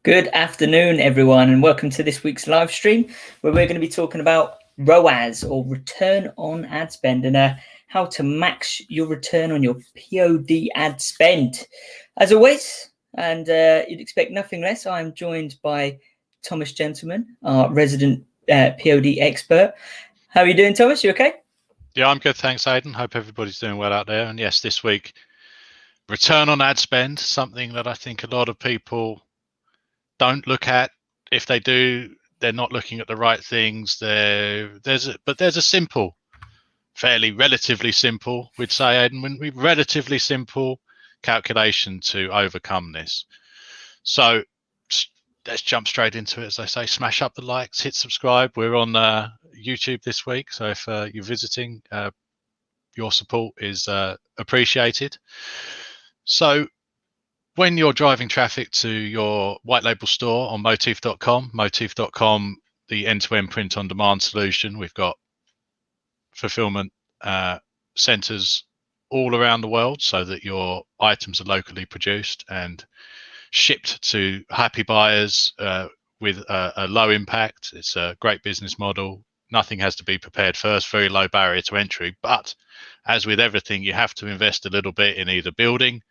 Good afternoon, everyone, and welcome to this week's live stream, where we're going to be talking about ROAS, or return on ad spend, and how to max your return on your POD ad spend. As always, and you'd expect nothing less, I'm joined by Thomas Gentleman, our resident POD expert. How are you doing, Thomas? You okay? Yeah, I'm good, thanks, Aidan. Hope everybody's doing well out there. And yes, this week, return on ad spend, something that I think a lot of people don't look at. If they do, they're not looking at the right things. There's a simple, relatively simple, we'd say, Aidan, relatively simple calculation to overcome this. So let's jump straight into it. As I say, smash up the likes, hit subscribe. We're on YouTube this week, so if you're visiting, your support is appreciated. So when you're driving traffic to your white label store on Moteefe.com, the end-to-end print on demand solution, we've got fulfillment centers all around the world so that your items are locally produced and shipped to happy buyers with a low impact. It's a great business model. Nothing has to be prepared first, very low barrier to entry. But as with everything, you have to invest a little bit in either building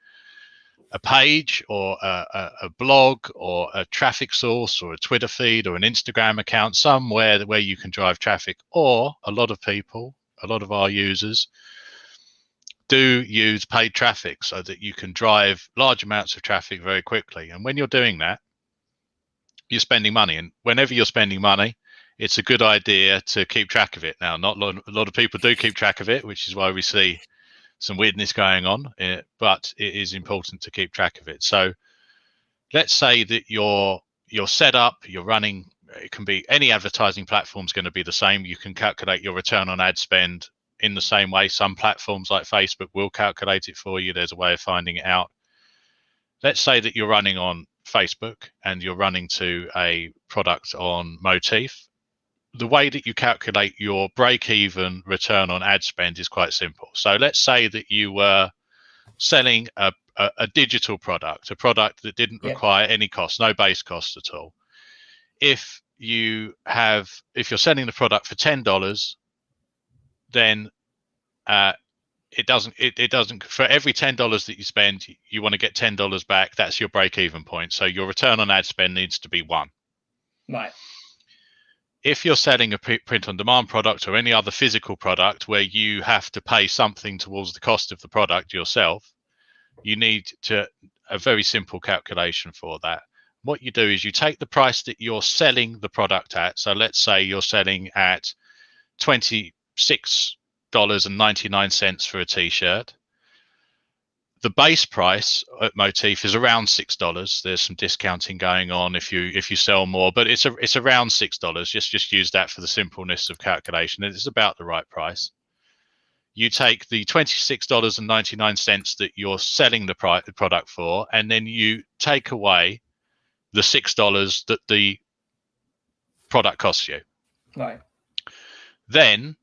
a page or a blog or a traffic source or a Twitter feed or an Instagram account, somewhere where you can drive traffic. Or a lot of our users do use paid traffic so that you can drive large amounts of traffic very quickly. And when you're doing that, you're spending money. And whenever you're spending money, it's a good idea to keep track of it. Now, not a lot of people do keep track of it, which is why we see some weirdness going on, but it is important to keep track of it. So let's say that you're set up, you're running, it can be any advertising platform is going to be the same. You can calculate your return on ad spend in the same way. Some platforms like Facebook will calculate it for you. There's a way of finding it out. Let's say that you're running on Facebook and you're running to a product on Moteefe. The way that you calculate your break-even return on ad spend is quite simple. So let's say that you were selling a digital product, a product that didn't require any cost, no base cost at all. If you're selling the product for $10, then it doesn't for every $10 that you spend, you want to get $10 back. That's your break-even point. So your return on ad spend needs to be 1. Right. If you're selling a print-on-demand product or any other physical product where you have to pay something towards the cost of the product yourself, you need a very simple calculation for that. What you do is you take the price that you're selling the product at. So let's say you're selling at $26.99 for a t-shirt. The base price at Moteefe is around $6. There's some discounting going on if you sell more, but it's around $6. Just use that for the simpleness of calculation. It's about the right price. You take the $26.99 that you're selling the product for, and then you take away the $6 that the product costs you. Right. Then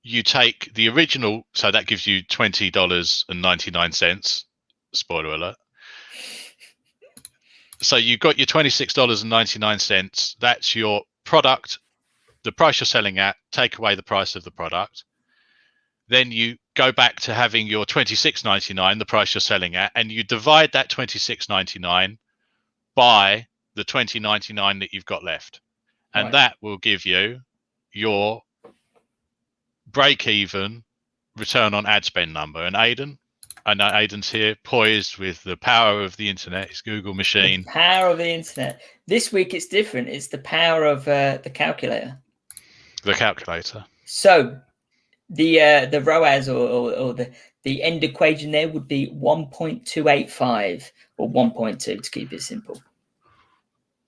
you take the original, so that gives you $20.99. Spoiler alert. So you've got your $26.99. That's your product, the price you're selling at, take away the price of the product. Then you go back to having your $26.99, the price you're selling at, and you divide that $26.99 by the $20.99 that you've got left. And that will give you your break-even return on ad spend number. And Aidan, I know Aidan's here, poised with the power of the internet, his Google machine. The power of the internet. This week it's different. It's the power of the calculator. The calculator. So the ROAS or the end equation there would be 1.285 or 1.2 to keep it simple.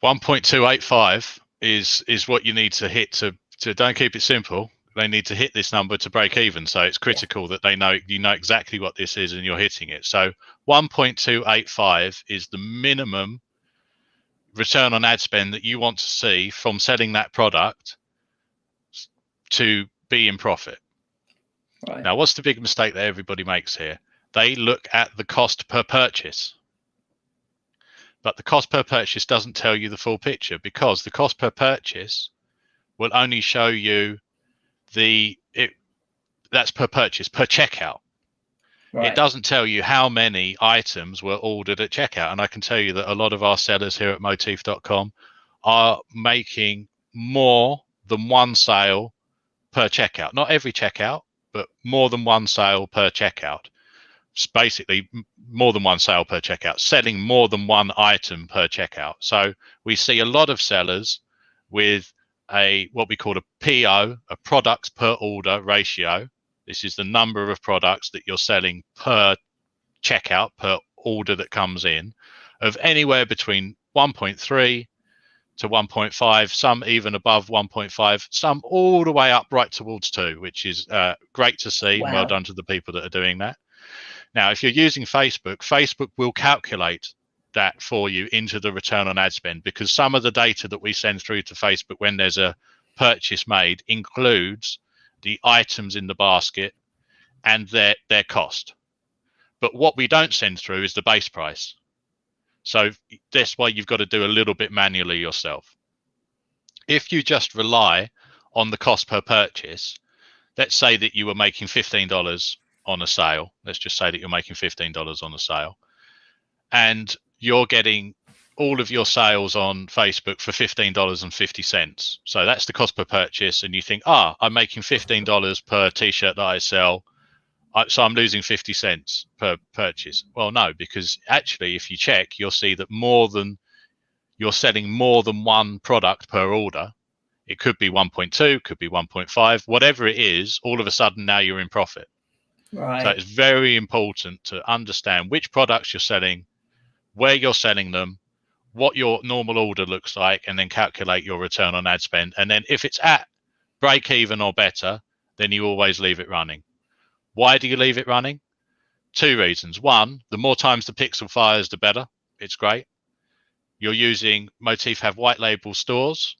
1.285 is what you need to hit to don't keep it simple. They need to hit this number to break even. So it's critical that you know exactly what this is and you're hitting it. So 1.285 is the minimum return on ad spend that you want to see from selling that product to be in profit. Right. Now, what's the big mistake that everybody makes here? They look at the cost per purchase. But the cost per purchase doesn't tell you the full picture, because the cost per purchase will only show you that's per purchase, per checkout. Right. It doesn't tell you how many items were ordered at checkout. And I can tell you that a lot of our sellers here at Moteefe.com are making more than one sale per checkout. Not every checkout, but more than one sale per checkout. It's basically more than one sale per checkout, selling more than one item per checkout. So we see a lot of sellers with what we call a PO, a products per order ratio. This is the number of products that you're selling per checkout, per order that comes in, of anywhere between 1.3 to 1.5, some even above 1.5, some all the way up right towards 2, which is great to see. Wow. Well done to the people that are doing that. Now, if you're using Facebook, Facebook will calculate that for you into the return on ad spend, because some of the data that we send through to Facebook when there's a purchase made includes the items in the basket and their cost. But what we don't send through is the base price. So that's why you've got to do a little bit manually yourself. If you just rely on the cost per purchase, let's say that you were making $15 on a sale. Let's just say that you're making $15 on a sale, and you're getting all of your sales on Facebook for $15.50. So that's the cost per purchase. And you think, I'm making $15 per t-shirt that I sell, so I'm losing 50 cents per purchase. Well, no, because actually, if you check, you'll see that you're selling more than one product per order. It could be 1.2, could be 1.5, whatever it is, all of a sudden now you're in profit. Right. So it's very important to understand which products you're selling, where you're selling them, what your normal order looks like, and then calculate your return on ad spend. And then if it's at break even or better, then you always leave it running. Why do you leave it running? 2 reasons. One, the more times the pixel fires, the better. It's great. You're using Moteefe have white label stores,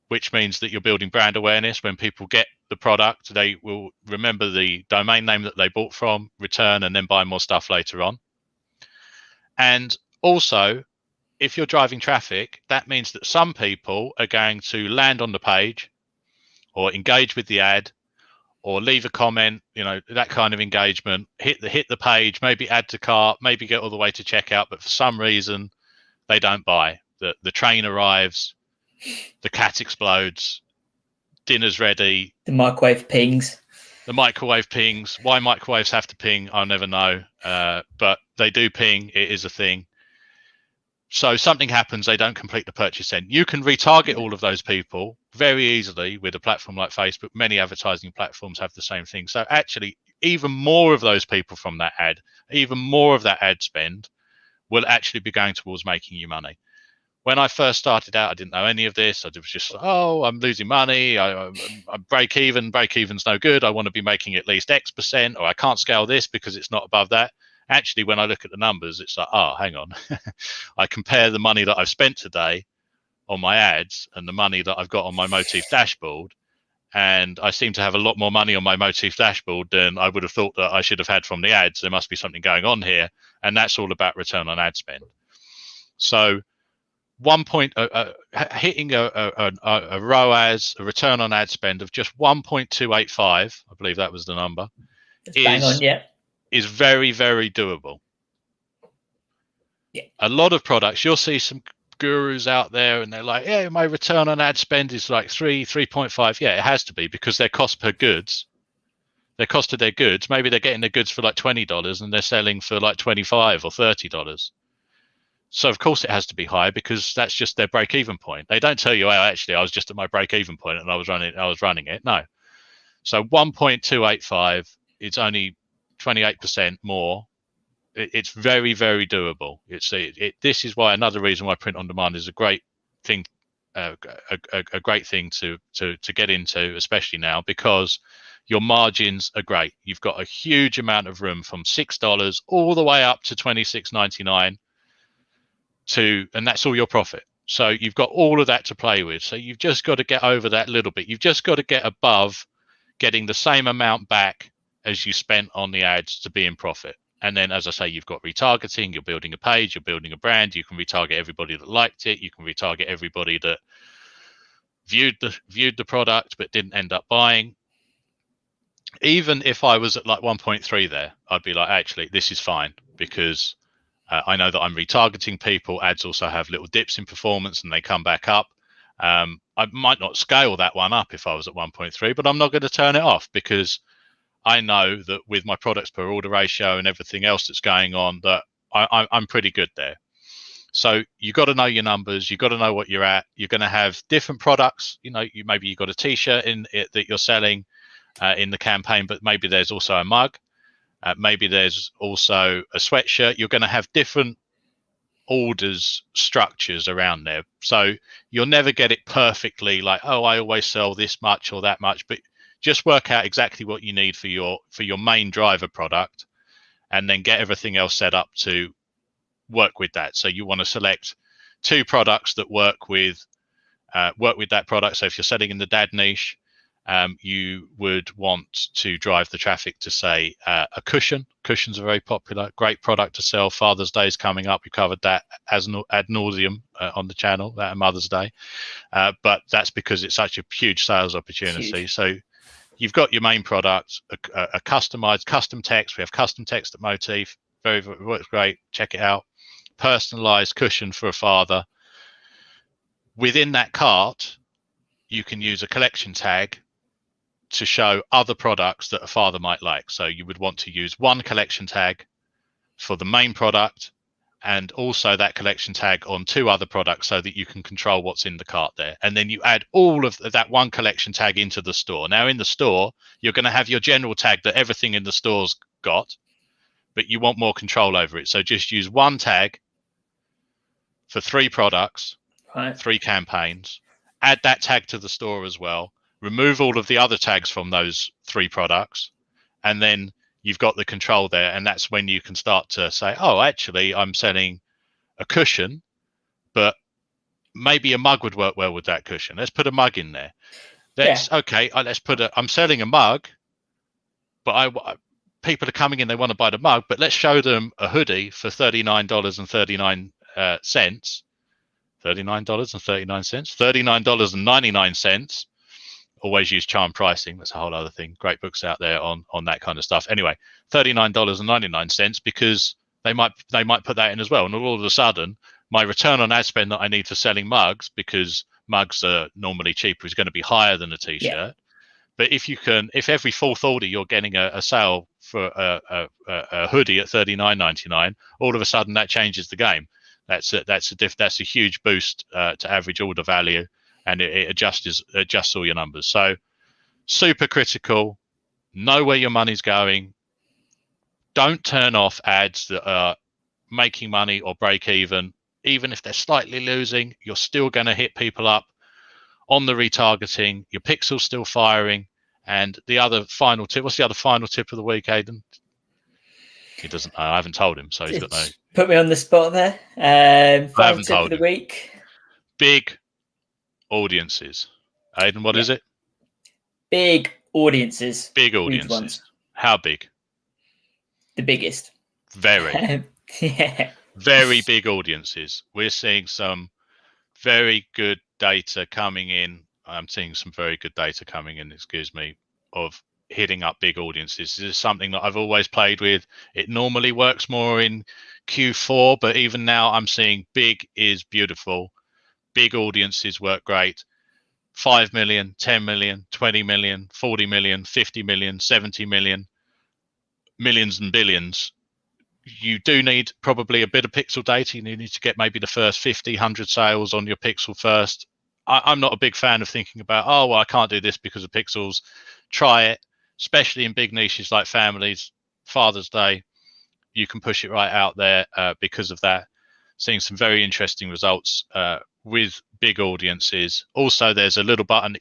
which means that you're building brand awareness. When people get the product, they will remember the domain name that they bought from, return, and then buy more stuff later on. And also, if you're driving traffic, that means that some people are going to land on the page or engage with the ad or leave a comment, that kind of engagement, hit the page, maybe add to cart, maybe get all the way to checkout, but for some reason they don't buy. The train arrives, the cat explodes, dinner's ready. The microwave pings. Why microwaves have to ping, I'll never know. But they do ping. It is a thing. So something happens, they don't complete the purchase then. You can retarget all of those people very easily with a platform like Facebook. Many advertising platforms have the same thing. So actually, even more of those people from that ad, even more of that ad spend will actually be going towards making you money. When I first started out, I didn't know any of this. I was just, I'm losing money. I break even. Break even's no good. I want to be making at least X percent, or I can't scale this because it's not above that. Actually, when I look at the numbers, it's like, hang on. I compare the money that I've spent today on my ads and the money that I've got on my Moteefe dashboard, and I seem to have a lot more money on my Moteefe dashboard than I would have thought that I should have had from the ads. There must be something going on here, and that's all about return on ad spend. So hitting a ROAS, a return on ad spend of just 1.285, I believe that was the number, is very, very doable. Yeah. A lot of products, you'll see some gurus out there and they're like, yeah, my return on ad spend is like 3.5. Yeah, it has to be, because their cost per goods, their cost of their goods, maybe they're getting their goods for like $20 and they're selling for like $25 or $30. So of course it has to be high, because that's just their break-even point. They don't tell you, actually, I was just at my break-even point and I was running it. No. So 1.285, it's only 28% more. It's very, very doable. This is why, another reason why print on demand is a great thing, a great thing to get into, especially now, because your margins are great. You've got a huge amount of room from $6 all the way up to $26.99. And that's all your profit. So you've got all of that to play with. So you've just got to get over that little bit. You've just got to get above getting the same amount back as you spent on the ads to be in profit. And then, as I say, you've got retargeting, you're building a page, you're building a brand. You can retarget everybody that liked it. You can retarget everybody that viewed the product but didn't end up buying. Even if I was at like 1.3 there, I'd be like, actually, this is fine, because I know that I'm retargeting people. Ads also have little dips in performance and they come back up. I might not scale that one up if I was at 1.3, but I'm not going to turn it off, because I know that with my products per order ratio and everything else that's going on, that I'm pretty good there. So you got to know your numbers. You got to know what you're at. You're going to have different products. Maybe you got a T-shirt in it that you're selling in the campaign, but maybe there's also a mug. Maybe there's also a sweatshirt. You're going to have different orders structures around there. So you'll never get it perfectly like, oh, I always sell this much or that much, but just work out exactly what you need for your main driver product, and then get everything else set up to work with that. So you want to select 2 products that work with that product. So if you're selling in the dad niche, you would want to drive the traffic to, say, a cushion. Cushions are very popular, great product to sell. Father's Day is coming up. We covered that ad nauseum on the channel, that Mother's Day. But that's because it's such a huge sales opportunity. Huge. So you've got your main product, a customized custom text. We have custom text at Moteefe. Works great. Check it out. Personalized cushion for a father. Within that cart, you can use a collection tag to show other products that a father might like. So you would want to use one collection tag for the main product, and also that collection tag on 2 other products, so that you can control what's in the cart there. And then you add all of that one collection tag into the store. Now in the store, you're going to have your general tag that everything in the store's got, but you want more control over it. So just use one tag for 3 products, right. 3 campaigns. Add that tag to the store as well. Remove all of the other tags from those 3 products, and then you've got the control there. And that's when you can start to say, oh, actually, I'm selling a cushion, but maybe a mug would work well with that cushion. Let's put a mug in there. Okay. I'm selling a mug, but people are coming in, they want to buy the mug, but let's show them a hoodie for $39.39. $39.99. Always use charm pricing. That's a whole other thing. Great books out there on that kind of stuff. Anyway, $39.99, because they might put that in as well. And all of a sudden, my return on ad spend that I need for selling mugs, because mugs are normally cheaper, is going to be higher than a T-shirt. Yeah. But if every 4th order you're getting a sale for a hoodie at $39.99, all of a sudden that changes the game. That's a huge boost to average order value, and it adjusts all your numbers. So super critical. Know where your money's going. Don't turn off ads that are making money or break even if they're slightly losing. You're still going to hit people up on the retargeting. Your pixel's still firing. And the other final tip. What's the other final tip of the week, Aidan? He doesn't. I haven't told him, so he's got no. Put me on the spot there. Final tip of the week. Big audiences. Aidan, what is it? Big audiences. Big audiences. How big? The biggest. Very. Yeah. Very big audiences. We're seeing some very good data coming in. I'm seeing some very good data coming in, of hitting up big audiences. This is something that I've always played with. It normally works more in Q4, but even now I'm seeing big is beautiful. Big audiences work great. 5 million, 10 million, 20 million, 40 million, 50 million, 70 million, millions and billions. You do need probably a bit of pixel data. You need to get maybe the first 50, 100 sales on your pixel first. I'm not a big fan of thinking about, oh, well, I can't do this because of pixels. Try it, especially in big niches like families, Father's Day. You can push it right out there because of that. Seeing some very interesting results with big audiences. Also, there's a little button,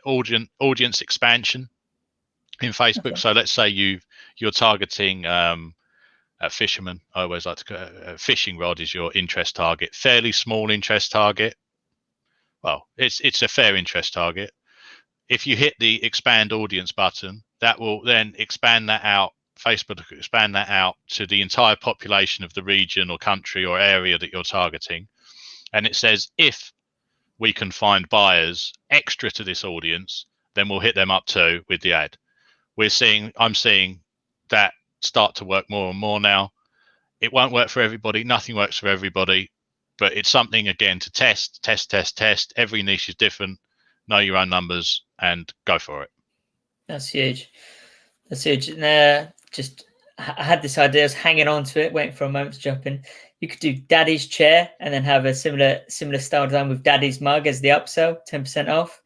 audience expansion in Facebook. Okay. So let's say you're targeting a fisherman. I always like to a fishing rod is your interest target. Fairly small interest target. Well, it's a fair interest target. If you hit the expand audience button, that will then expand that out Facebook expand that out to the entire population of the region or country or area that you're targeting. And it says, if we can find buyers extra to this audience, then we'll hit them up too with the ad. I'm seeing that start to work more and more now. It won't work for everybody. Nothing works for everybody, but it's something, again, to test. Every niche is different. Know your own numbers and go for it. That's huge. That's huge. And I had this idea. I was hanging on to it, waiting for a moment to jump in. You could do Daddy's chair and then have a similar style design with Daddy's mug as the upsell, 10% off.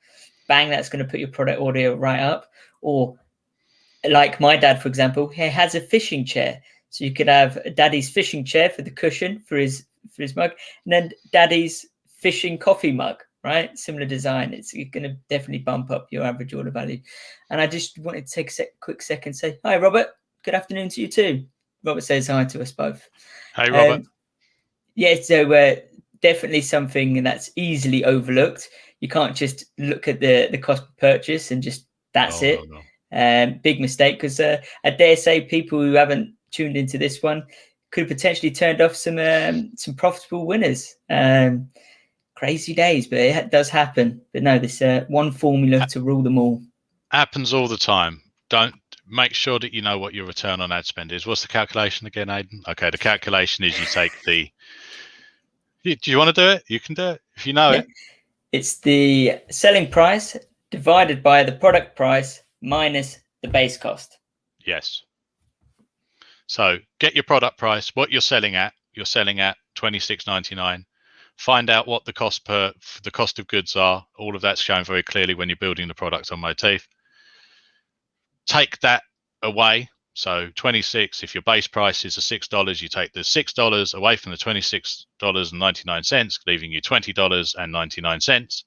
Bang, that's going to put your product audio right up. Or like my dad, for example, he has a fishing chair. So you could have Daddy's fishing chair for the cushion for his mug, and then Daddy's fishing coffee mug, right? Similar design. It's going to definitely bump up your average order value. And I just wanted to take a quick second and say, hi, Robert. Good afternoon to you too. Robert says hi to us both. Hey, Robert. So definitely something that's easily overlooked. You can't just look at the cost per purchase and just it. No. Big mistake, because I dare say people who haven't tuned into this one could have potentially turned off some profitable winners. Crazy days, but it does happen. But no, this one formula to rule them all. Happens all the time. Don't make sure that you know what your return on ad spend is. What's the calculation again, Aidan? Okay, the calculation is you take the. Do you want to do it? You can do it if you know it. It's the selling price divided by the product price minus the base cost. Yes. So get your product price, what you're selling at. You're selling at $26.99. Find out what the cost of goods are. All of that's shown very clearly when you're building the product on Moteefe. Take that away. So 26, if your base price is $6, you take the $6 away from the $26.99, leaving you $20.99.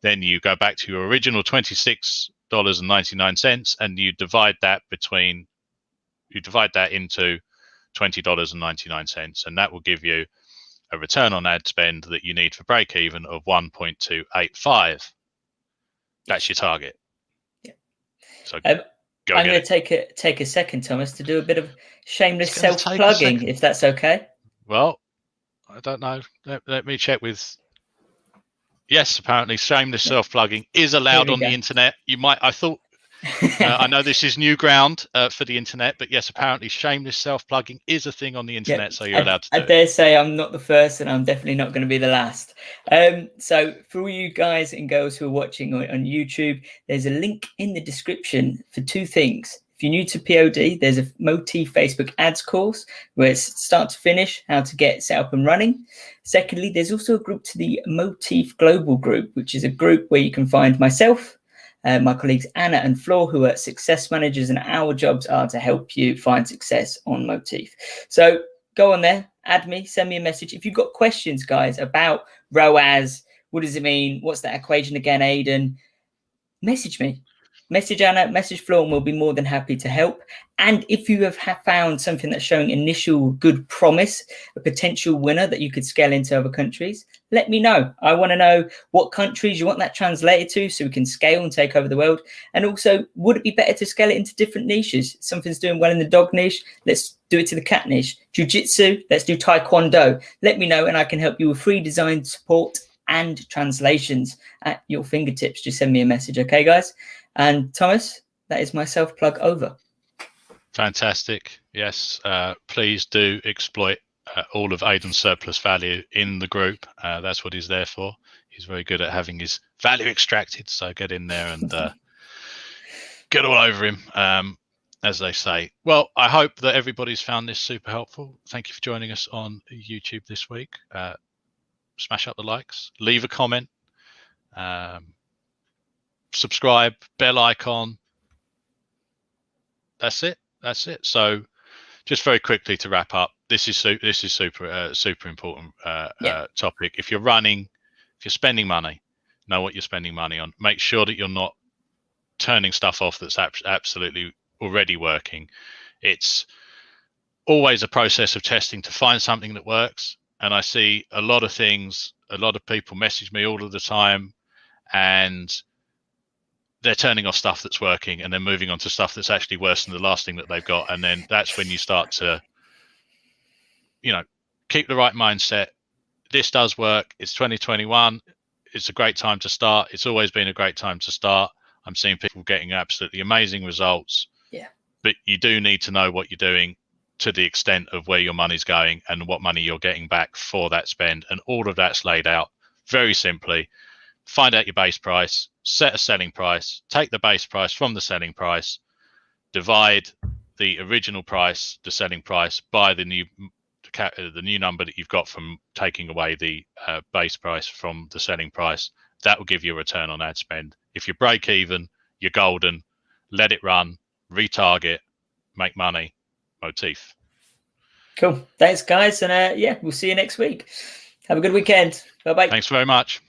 Then you go back to your original $26.99 and you divide that into $20.99, and that will give you a return on ad spend that you need for break even of 1.285. That's your target. Yeah. So I'm going to take a second, Thomas, to do a bit of shameless self-plugging, if that's okay. Well, I don't know. Let me check with. Yes, apparently shameless self-plugging is allowed on the internet. I know this is new ground for the internet, but yes, apparently shameless self-plugging is a thing on the internet, so you're allowed to do it. I dare say I'm not the first, and I'm definitely not going to be the last. So for all you guys and girls who are watching on YouTube, there's a link in the description for two things. If you're new to POD, there's a Moteefe Facebook ads course where it's start to finish, how to get set up and running. Secondly, there's also a group to the Moteefe Global Group, which is a group where you can find myself, my colleagues Anna and Flor, who are success managers, and our jobs are to help you find success on Moteefe. So go on there, add me, send me a message. If you've got questions, guys, about ROAS, what does it mean? What's that equation again, Aidan? Message me. Message Anna, message Flor, and we'll be more than happy to help. And if you have found something that's showing initial good promise, a potential winner that you could scale into other countries, let me know. I want to know what countries you want that translated to so we can scale and take over the world. And also, would it be better to scale it into different niches? Something's doing well in the dog niche, let's do it to the cat niche. Jiu-jitsu, let's do taekwondo. Let me know and I can help you with free design support and translations at your fingertips. Just send me a message, okay, guys? And Thomas, that is my self-plug over. Fantastic. Yes, please do exploit all of Aidan's surplus value in the group. That's what he's there for. He's very good at having his value extracted. So get in there and get all over him, as they say. Well, I hope that everybody's found this super helpful. Thank you for joining us on YouTube this week. Smash up the likes, leave a comment, subscribe, bell icon. That's it. So just very quickly to wrap up, this is super important topic. If you're spending money, know what you're spending money on. Make sure that you're not turning stuff off that's absolutely already working. It's always a process of testing to find something that works. And I see a lot of things, a lot of people message me all of the time, and they're turning off stuff that's working and then moving on to stuff that's actually worse than the last thing that they've got. And then that's when you start to, keep the right mindset. This does work. It's 2021. It's a great time to start. It's always been a great time to start. I'm seeing people getting absolutely amazing results. Yeah. But you do need to know what you're doing to the extent of where your money's going and what money you're getting back for that spend. And all of that's laid out very simply. Find out your base price, set a selling price, take the base price from the selling price, divide the original price, the selling price, by the new number that you've got from taking away the base price from the selling price. That will give you a return on ad spend. If you break even, you're golden. Let it run, retarget, make money. Moteefe. Cool. Thanks, guys. And we'll see you next week. Have a good weekend. Bye-bye. Thanks very much.